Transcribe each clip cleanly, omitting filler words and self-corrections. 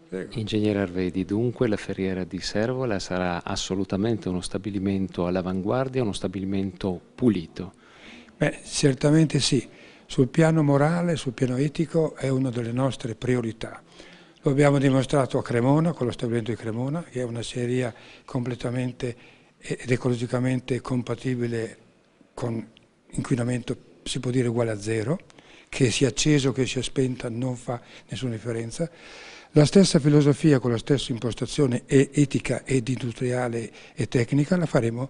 Prego. Ingegnere Arvedi, dunque la Ferriera di Servola sarà assolutamente uno stabilimento all'avanguardia, uno stabilimento pulito. Beh, certamente sì. Sul piano morale, sul piano etico è una delle nostre priorità. Lo abbiamo dimostrato a Cremona, con lo stabilimento di Cremona, che è una scieria completamente ed ecologicamente compatibile con inquinamento, si può dire uguale a zero, che sia acceso, che sia spenta, non fa nessuna differenza. La stessa filosofia, con la stessa impostazione etica ed industriale e tecnica, la faremo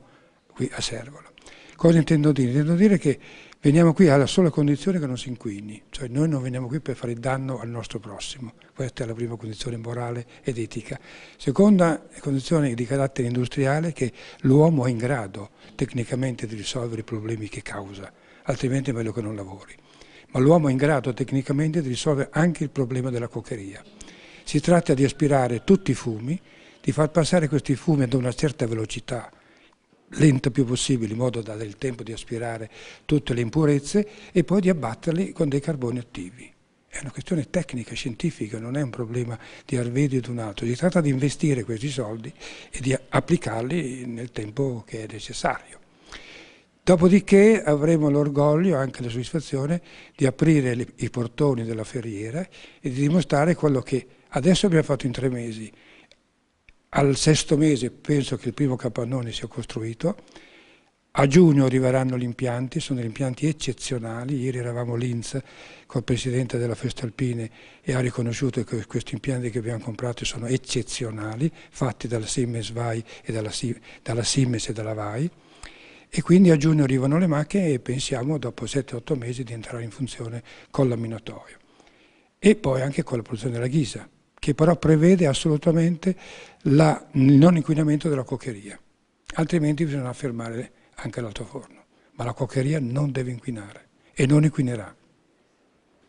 qui a Servola. Cosa intendo dire? Intendo dire che veniamo qui alla sola condizione che non si inquini, cioè noi non veniamo qui per fare danno al nostro prossimo, questa è la prima condizione morale ed etica. Seconda condizione di carattere industriale, che l'uomo è in grado tecnicamente di risolvere i problemi che causa, altrimenti è meglio che non lavori. Ma l'uomo è in grado tecnicamente di risolvere anche il problema della cokeria. Si tratta di aspirare tutti i fumi, di far passare questi fumi ad una certa velocità, lenta più possibile, in modo da dare il tempo di aspirare tutte le impurezze e poi di abbatterli con dei carboni attivi. È una questione tecnica, scientifica, non è un problema di Arvedi o di un altro. Si tratta di investire questi soldi e di applicarli nel tempo che è necessario. Dopodiché avremo l'orgoglio, anche la soddisfazione, di aprire i portoni della Ferriera e di dimostrare quello che adesso abbiamo fatto in 3 mesi. Al 6° mese penso che il primo capannone sia costruito, a giugno arriveranno gli impianti, sono degli impianti eccezionali, ieri eravamo a Linz col Presidente della Festalpine e ha riconosciuto che questi impianti che abbiamo comprato sono eccezionali, fatti dalla Siemens Vai e dalla Siemens e dalla Vai, e quindi a giugno arrivano le macchine e pensiamo dopo 7-8 mesi di entrare in funzione col laminatoio. E poi anche con la produzione della ghisa, che però prevede assolutamente il non inquinamento della cokeria, altrimenti bisogna fermare anche l'altoforno, ma la cokeria non deve inquinare e non inquinerà.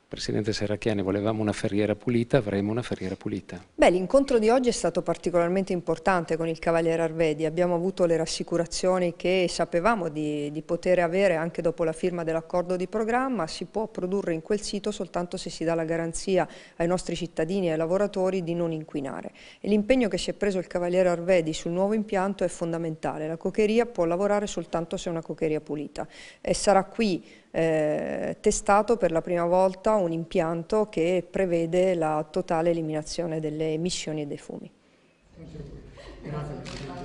Presidente Serracchiani, volevamo una Ferriera pulita, avremo una Ferriera pulita. Beh, l'incontro di oggi è stato particolarmente importante con il Cavaliere Arvedi. Abbiamo avuto le rassicurazioni che sapevamo di poter avere anche dopo la firma dell'accordo di programma. Si può produrre in quel sito soltanto se si dà la garanzia ai nostri cittadini e ai lavoratori di non inquinare. E l'impegno che si è preso il Cavaliere Arvedi sul nuovo impianto è fondamentale. La cokeria può lavorare soltanto se è una cokeria pulita e sarà qui testato per la prima volta un impianto che prevede la totale eliminazione delle emissioni e dei fumi. Grazie.